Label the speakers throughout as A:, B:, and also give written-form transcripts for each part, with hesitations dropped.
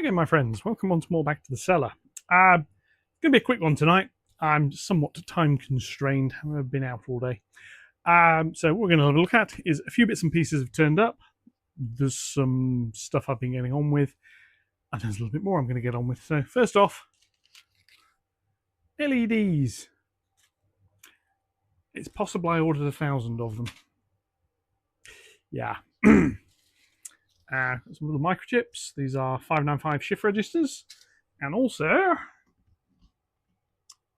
A: Hi again, my friends. Welcome once more back to the cellar. Going to be a quick one tonight. I'm somewhat time constrained. I've been out all day. So what we're going to have a look at is a few bits and pieces have turned up. There's some stuff I've been getting on with, and there's a little bit more I'm going to get on with. So first off, LEDs. It's possible I ordered 1,000 of them. Yeah. Some little microchips. These are 595 shift registers, and also,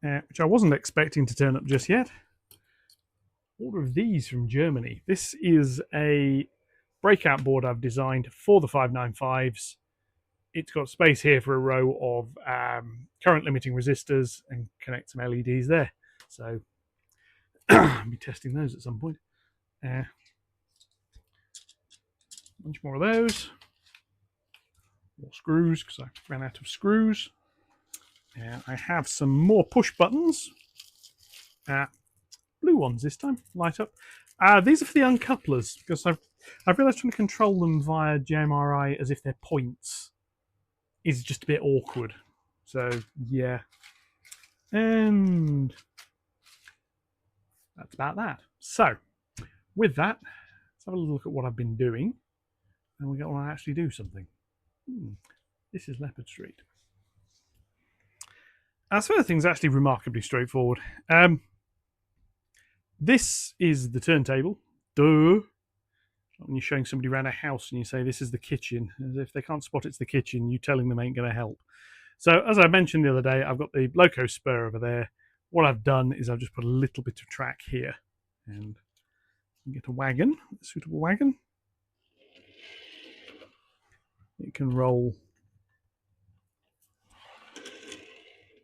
A: which I wasn't expecting to turn up just yet, order of these from Germany. This is a breakout board I've designed for the 595s. It's got space here for a row of current limiting resistors and connect some LEDs there. So I'll be testing those at some point. Bunch more of those. More screws because I ran out of screws. I have some more push buttons. Blue ones this time, light up. These are for the uncouplers because I've realised trying to control them via JMRI as if they're points is just a bit awkward. So yeah, and that's about that. So with that, let's have a look at what I've been doing, and we want to actually do something. This is Leopard Street. As for the things, actually remarkably straightforward. This is the turntable. Duh. When you're showing somebody around a house and you say this is the kitchen, as if they can't spot it's the kitchen, you telling them ain't going to help. So as I mentioned the other day, I've got the loco spur over there. What I've done is I've just put a little bit of track here, and get a wagon, a suitable wagon. It can roll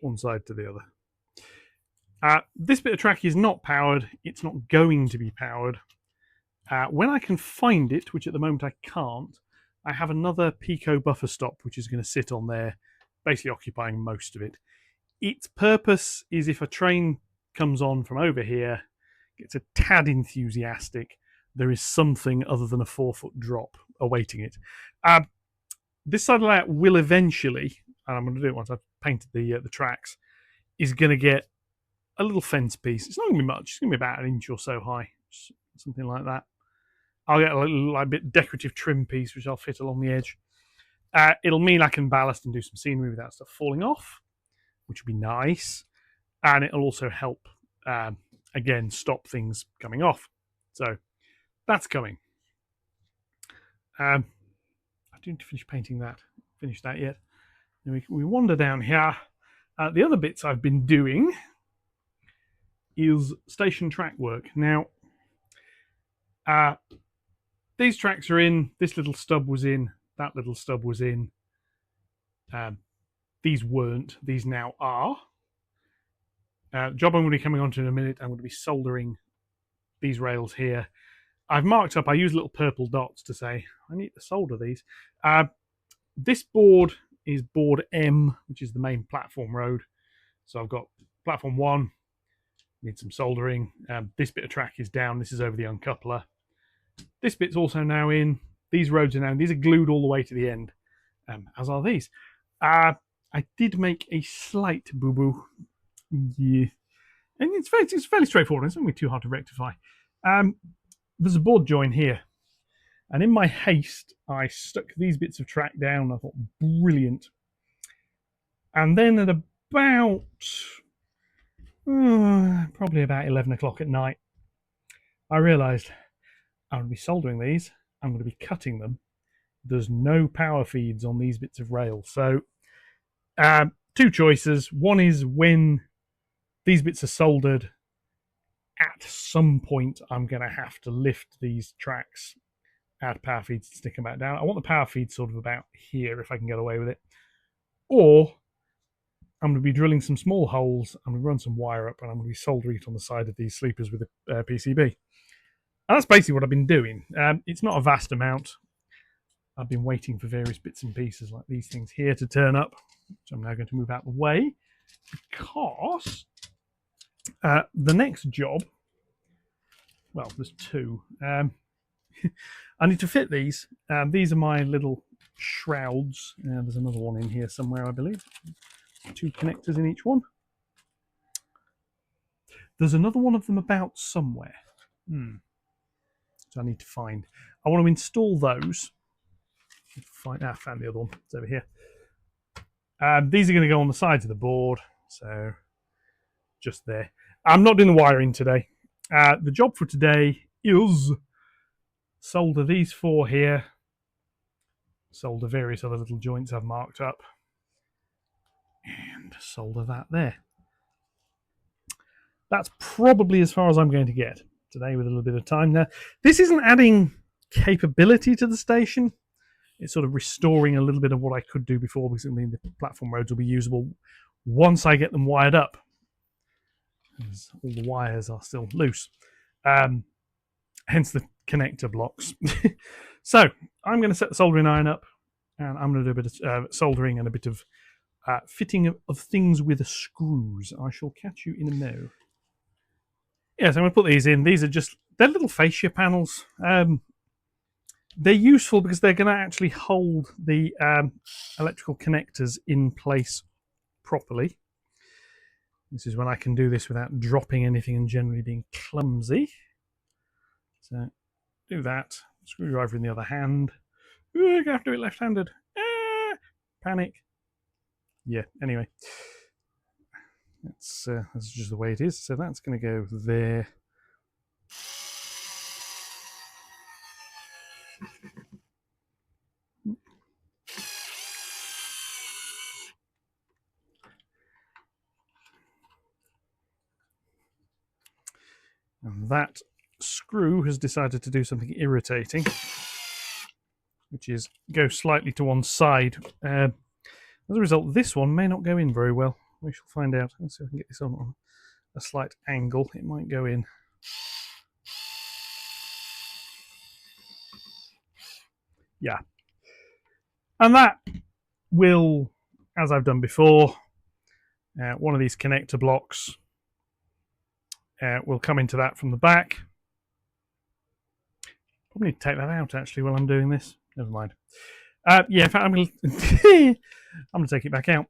A: one side to the other. This bit of track is not powered. It's not going to be powered. When I can find it, which at the moment I can't, I have another Pico buffer stop, which is going to sit on there, basically occupying most of it. Its purpose is if a train comes on from over here, gets a tad enthusiastic, there is something other than a 4-foot drop awaiting it. This side of the layout will eventually, and I'm going to do it once I've painted the tracks, is going to get a little fence piece. It's not going to be much. It's going to be about 1 inch or so high, something like that. I'll get a little like, bit decorative trim piece, which I'll fit along the edge. It'll mean I can ballast and do some scenery without stuff falling off, which would be nice. And it'll also help, again, stop things coming off. So that's coming. I do need to finish painting that. Finish that yet. Then we wander down here. The other bits I've been doing is station track work. Now, these tracks are in. This little stub was in. That little stub was in. These weren't. These now are. Job I'm going to be coming on to in a minute. I'm going to be soldering these rails here. I've marked up. I use little purple dots to say I need to solder these. This board is board M, which is the main platform road. So I've got platform 1. Need some soldering. This bit of track is down. This is over the uncoupler. This bit's also now in. These roads are now in. These are glued all the way to the end, as are these. I did make a slight boo-boo. Yeah. And it's fairly straightforward. It's not going to be too hard to rectify. There's a board join here. And in my haste, I stuck these bits of track down. I thought, brilliant. And then at about, probably about 11 o'clock at night, I realised I'm going to be soldering these. I'm going to be cutting them. There's no power feeds on these bits of rail. So, 2 choices. One is when these bits are soldered, at some point I'm going to have to lift these tracks, add power feeds to stick them back down. I want the power feed sort of about here if I can get away with it. Or I'm going to be drilling some small holes, I'm going to run some wire up, and I'm going to be soldering it on the side of these sleepers with a PCB. And that's basically what I've been doing. It's not a vast amount. I've been waiting for various bits and pieces like these things here to turn up, which I'm now going to move out of the way because the next job, well, there's 2. I need to fit these. These are my little shrouds. There's another one in here somewhere, I believe. 2 connectors in each one. There's another one of them about somewhere. So I need to find. I want to install those. Found the other one. It's over here. These are going to go on the sides of the board. So just there. I'm not doing the wiring today. The job for today is solder these 4 here. Solder various other little joints I've marked up. And solder that there. That's probably as far as I'm going to get today with a little bit of time there. This isn't adding capability to the station. It's sort of restoring a little bit of what I could do before, because I mean the platform roads will be usable once I get them wired up. As all the wires are still loose. Hence the connector blocks. So I'm going to set the soldering iron up, and I'm going to do a bit of soldering and a bit of fitting of things with the screws. I shall catch you in a mo. Yes, I'm going to put these in. These are just, they're little fascia panels. They're useful because they're going to actually hold the electrical connectors in place properly. This is when I can do this without dropping anything and generally being clumsy. So do that. Screwdriver in the other hand. Ooh, I'm going to have to do it left-handed. Panic. Yeah, anyway. That's just the way it is. So that's going to go there. And that screw has decided to do something irritating, which is go slightly to one side. As a result, this one may not go in very well. We shall find out. Let's see if I can get this on a slight angle. It might go in. Yeah. And that will, as I've done before, one of these connector blocks will come into that from the back. Probably need to take that out actually while I'm doing this. Never mind. Yeah, in fact, I'm going to take it back out.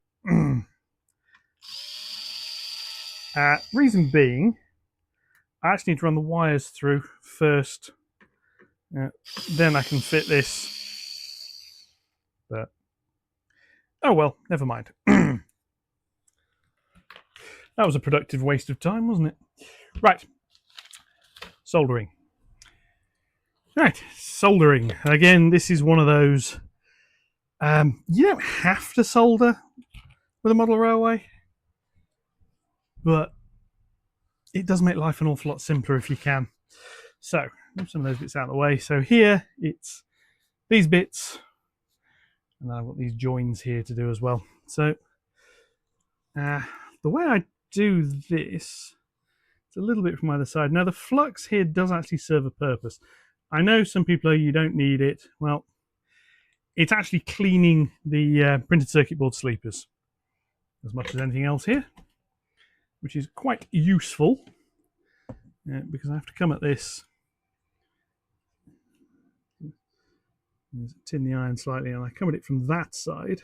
A: Reason being, I actually need to run the wires through first. Then I can fit this. But oh well, never mind. That was a productive waste of time, wasn't it? Right. Soldering. Right, soldering. Again, this is one of those. You don't have to solder with a model railway, but it does make life an awful lot simpler if you can. So, move some of those bits out of the way. So here, it's these bits, and I've got these joins here to do as well. So, the way I do this, it's a little bit from either side. Now, the flux here does actually serve a purpose. I know some people are, you don't need it. Well, it's actually cleaning the printed circuit board sleepers as much as anything else here, which is quite useful because I have to come at this. Tin the iron slightly, and I come at it from that side.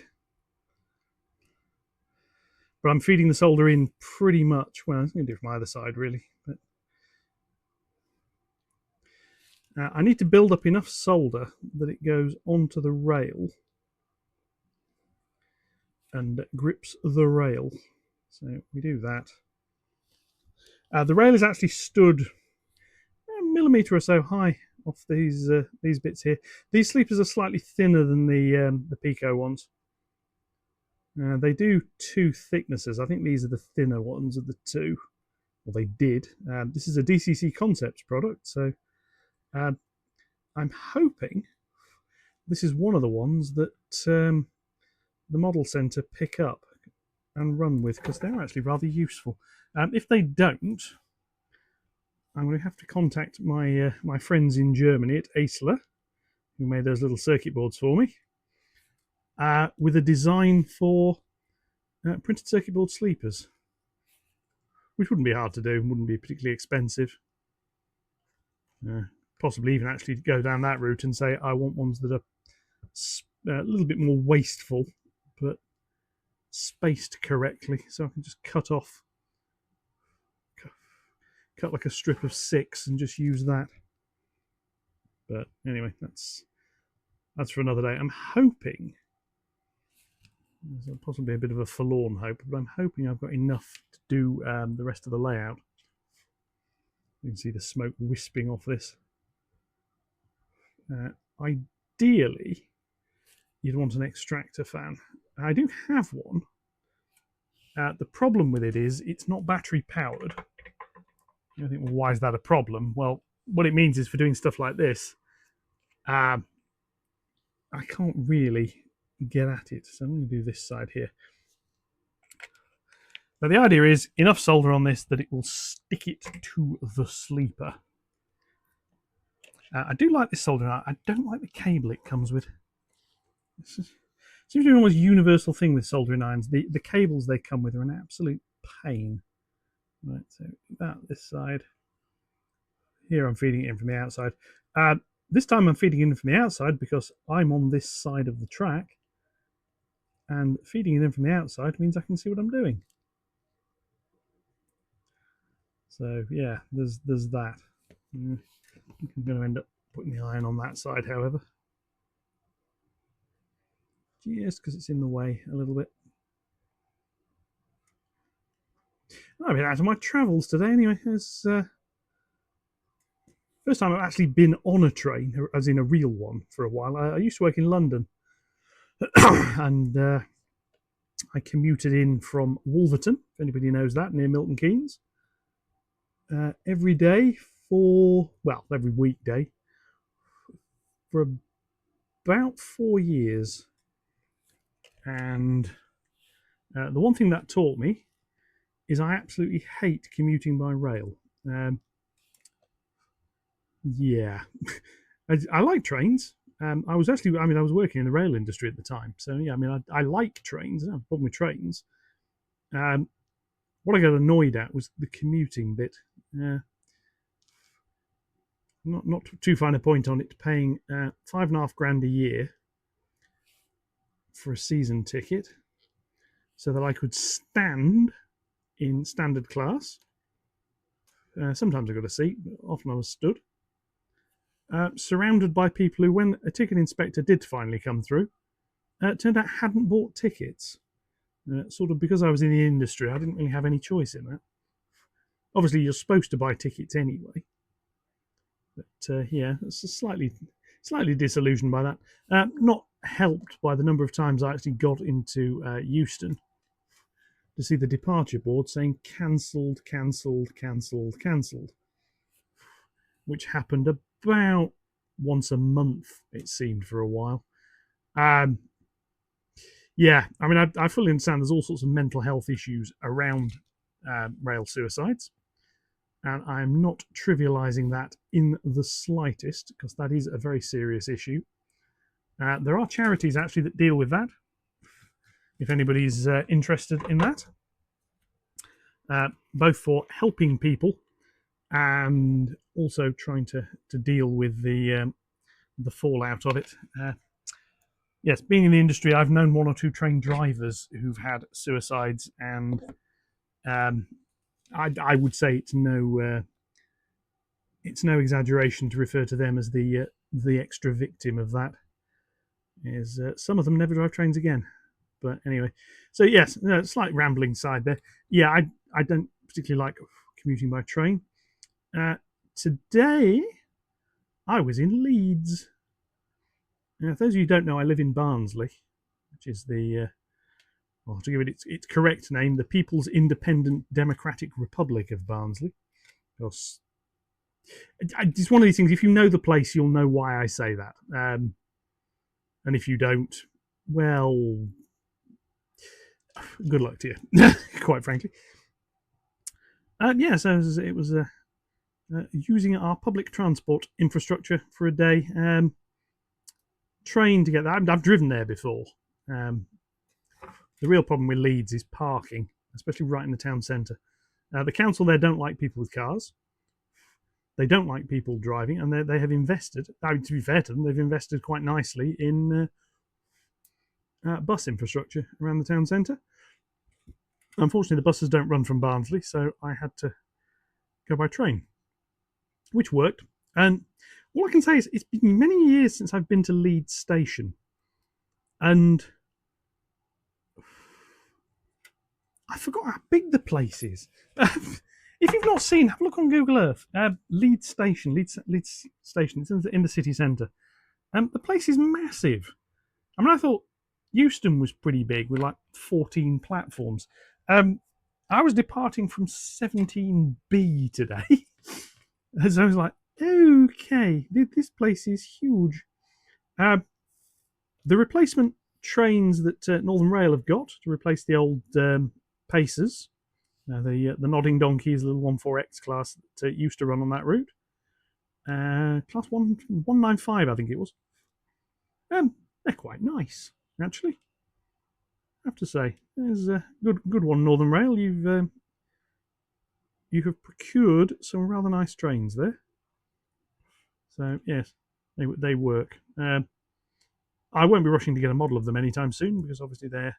A: But I'm feeding the solder in pretty much. Well, I'm going to do it from either side, really. But I need to build up enough solder that it goes onto the rail and grips the rail. So we do that. The rail is actually stood a millimetre or so high off these bits here. These sleepers are slightly thinner than the Pico ones. They do 2 thicknesses. I think these are the thinner ones of the 2. Well, they did. This is a DCC Concepts product, so I'm hoping this is one of the ones that the Model Centre pick up and run with, because they're actually rather useful. If they don't, I'm going to have to contact my my friends in Germany at Aisler, who made those little circuit boards for me, with a design for printed circuit board sleepers, which wouldn't be hard to do, wouldn't be particularly expensive. Possibly even actually go down that route and say I want ones that are a little bit more wasteful, but spaced correctly. So I can just cut like a strip of 6 and just use that. But anyway, that's for another day. I'm hoping, there's possibly a bit of a forlorn hope, but I'm hoping I've got enough to do the rest of the layout. You can see the smoke wisping off this. Ideally, you'd want an extractor fan. I do have one. The problem with it is it's not battery powered. You think, well, why is that a problem? Well, what it means is for doing stuff like this, I can't really get at it. So I'm going to do this side here. Now the idea is enough solder on this that it will stick it to the sleeper. I do like this soldering iron. I don't like the cable it comes with. It seems to be an almost universal thing with soldering irons. The cables they come with are an absolute pain. Right, so that this side. Here I'm feeding it in from the outside. This time I'm feeding it in from the outside because I'm on this side of the track. And feeding it in from the outside means I can see what I'm doing. So yeah, there's that. I'm going to end up putting the iron on that side, however. Just because it's in the way a little bit. I've been out of my travels today anyway. It's first time I've actually been on a train, as in a real one, for a while. I used to work in London. And I commuted in from Wolverton, if anybody knows that, near Milton Keynes. Every day every weekday for about 4 years. And the one thing that taught me is I absolutely hate commuting by rail. Yeah, I like trains. I was working in the rail industry at the time. So yeah, I like trains. I don't have a problem with trains. What I got annoyed at was the commuting bit. Not too fine a point on it, paying £5.5 grand a year for a season ticket so that I could stand in standard class. Sometimes I got a seat, but often I was stood. Surrounded by people who, when a ticket inspector did finally come through, turned out hadn't bought tickets. Sort of because I was in the industry, I didn't really have any choice in that. Obviously, you're supposed to buy tickets anyway. But yeah, it's slightly disillusioned by that. Not helped by the number of times I actually got into Euston to see the departure board saying cancelled, cancelled, cancelled, cancelled, which happened about once a month, it seemed, for a while. Yeah, I fully understand there's all sorts of mental health issues around rail suicides. And I'm not trivializing that in the slightest, because that is a very serious issue. There are charities actually that deal with that, if anybody's interested in that. Both for helping people and also trying to deal with the fallout of it. Yes, being in the industry, I've known 1 or 2 train drivers who've had suicides, and I would say it's no exaggeration to refer to them as the extra victim of that. Is some of them never drive trains again. But anyway, so yes, slight rambling side there. Yeah, I don't particularly like commuting by train. Today, I was in Leeds. Now, for those of you who don't know, I live in Barnsley, which is the to give it its correct name, the People's Independent Democratic Republic of Barnsley. Because it's one of these things, if you know the place, you'll know why I say that. And if you don't, well, good luck to you, quite frankly. Yeah, so it was using our public transport infrastructure for a day. Train to get that. I've driven there before. The real problem with Leeds is parking, especially right in the town centre. The council there don't like people with cars. They don't like people driving, and they have invested. To be fair to them, they've invested quite nicely in bus infrastructure around the town centre. Unfortunately, the buses don't run from Barnsley, so I had to go by train, which worked. And all I can say is it's been many years since I've been to Leeds Station, and I forgot how big the place is. If you've not seen, have a look on Google Earth. Leeds Station, Leeds Station. It's in the city centre. The place is massive. I mean, I thought Euston was pretty big with like 14 platforms. I was departing from 17B today. So I was like, okay, this place is huge. The replacement trains that Northern Rail have got to replace the old Pacers, the Nodding Donkeys, little 14X class that used to run on that route. Class 195, I think it was. They're quite nice, actually. I have to say, there's a good one, Northern Rail. You have procured some rather nice trains there. So yes, they work. I won't be rushing to get a model of them anytime soon because obviously they're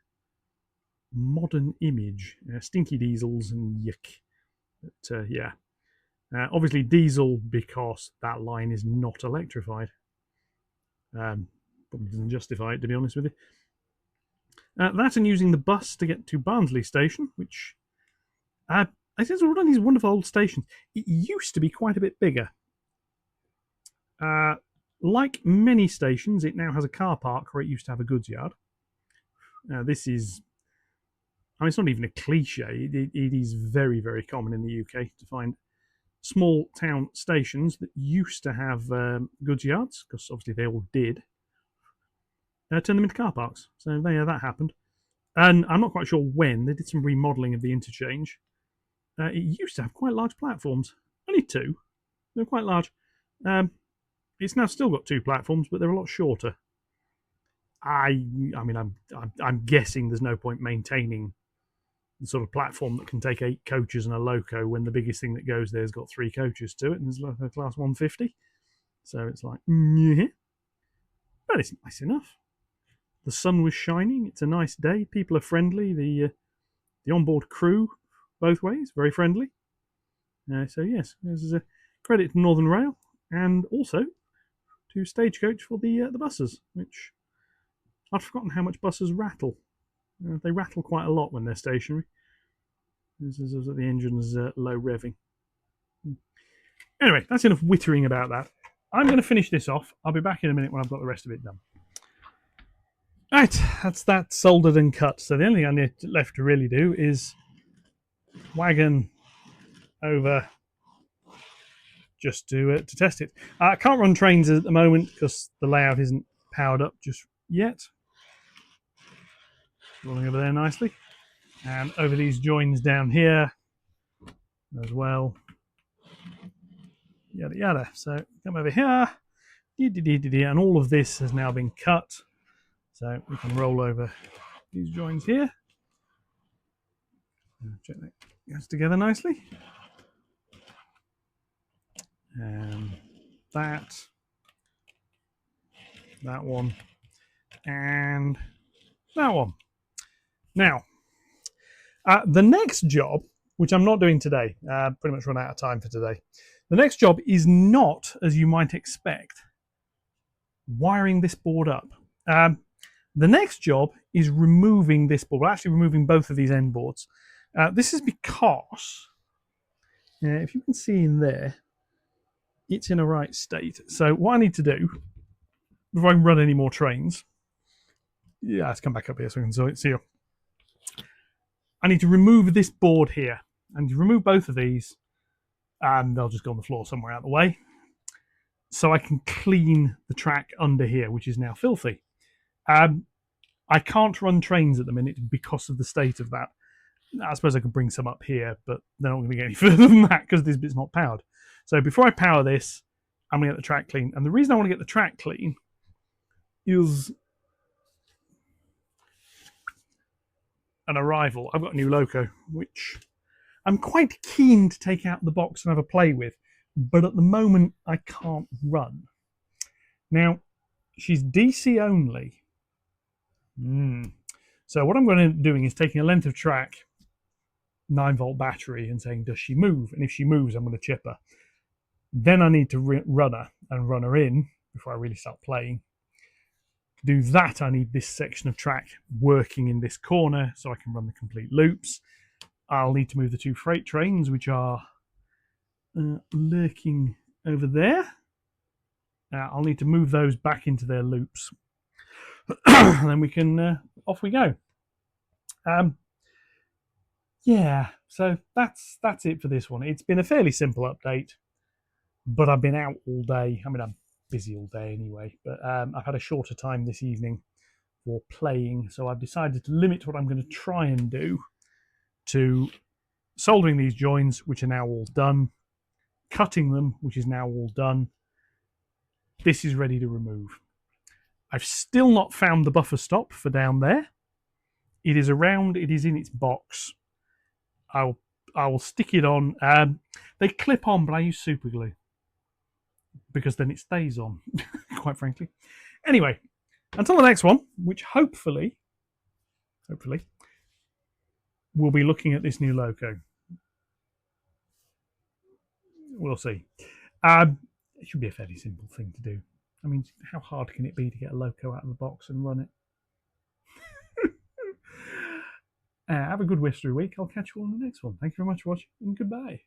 A: modern image, stinky diesels and yuck. But yeah, obviously diesel because that line is not electrified. Probably doesn't justify it, to be honest with you. That and using the bus to get to Barnsley Station, which I think it's one of these wonderful old stations. It used to be quite a bit bigger. Like many stations, it now has a car park where it used to have a goods yard. This is, I mean, it's not even a cliche. It is very, very common in the UK to find small town stations that used to have goods yards, because obviously they all did, turn them into car parks. So there, that happened. And I'm not quite sure when. They did some remodelling of the interchange. It used to have quite large platforms. Only two. They're quite large. It's now still got two platforms, but they're a lot shorter. I mean, I'm guessing there's no point maintaining the sort of platform that can take 8 coaches and a loco when the biggest thing that goes there's got 3 coaches to it, and there's like a class 150. So it's like, yeah. But it's nice enough. The sun was shining. It's a nice day. People are friendly. The onboard crew, both ways, very friendly. So yes, there's a credit to Northern Rail and also to Stagecoach for the buses, which I've forgotten how much buses rattle. They rattle quite a lot when they're stationary. This is the engine's low revving. Anyway, that's enough wittering about that. I'm going to finish this off. I'll be back in a minute when I've got the rest of it done. Right, that's that soldered and cut. So the only thing I need left to really do is wagon over just to test it. I can't run trains at the moment because the layout isn't powered up just yet. Rolling over there nicely. And over these joins down here as well. Yada yada. So come over here. And all of this has now been cut. So we can roll over these joins here. Check that goes together nicely. And that one, and that one. Now, the next job, which I'm not doing today, pretty much run out of time for today. The next job is not, as you might expect, wiring this board up. The next job is removing this board, well, actually removing both of these end boards. This is because, if you can see in there, it's in a right state. So what I need to do, before I can run any more trains, let's come back up here so we can see you. I need to remove this board here. I need to remove both of these, and they'll just go on the floor somewhere out of the way, so I can clean the track under here, which is now filthy. I can't run trains at the minute because of the state of that. I suppose I could bring some up here, but they're not going to get any further than that because this bit's not powered. So before I power this, I'm going to get the track clean. And the reason I want to get the track clean is an arrival. I've got a new loco, which I'm quite keen to take out of the box and have a play with. But at the moment, I can't run. Now, she's DC only. So what I'm going to doing is taking a length of track, 9-volt battery, and saying, does she move? And if she moves, I'm going to chip her. Then I need to run her and run her in before I really start playing. To do that, I need this section of track working in this corner so I can run the complete loops. I'll need to move the 2 freight trains, which are lurking over there. I'll need to move those back into their loops. And then we can, off we go. Yeah, so that's it for this one. It's been a fairly simple update, but I've been out all day. I mean, I'm busy all day anyway, but I've had a shorter time this evening for playing, so I've decided to limit what I'm going to try and do to soldering these joins, which are now all done, cutting them, which is now all done. This is ready to remove. I've still not found the buffer stop for down there. It is around, it is in its box. I will stick it on. They clip on, but I use super glue because then it stays on, quite frankly. Anyway, until the next one, which hopefully, we'll be looking at this new loco. We'll see. It should be a fairly simple thing to do. I mean, how hard can it be to get a loco out of the box and run it? Have a good Wistery week. I'll catch you on the next one. Thank you very much for watching, and goodbye.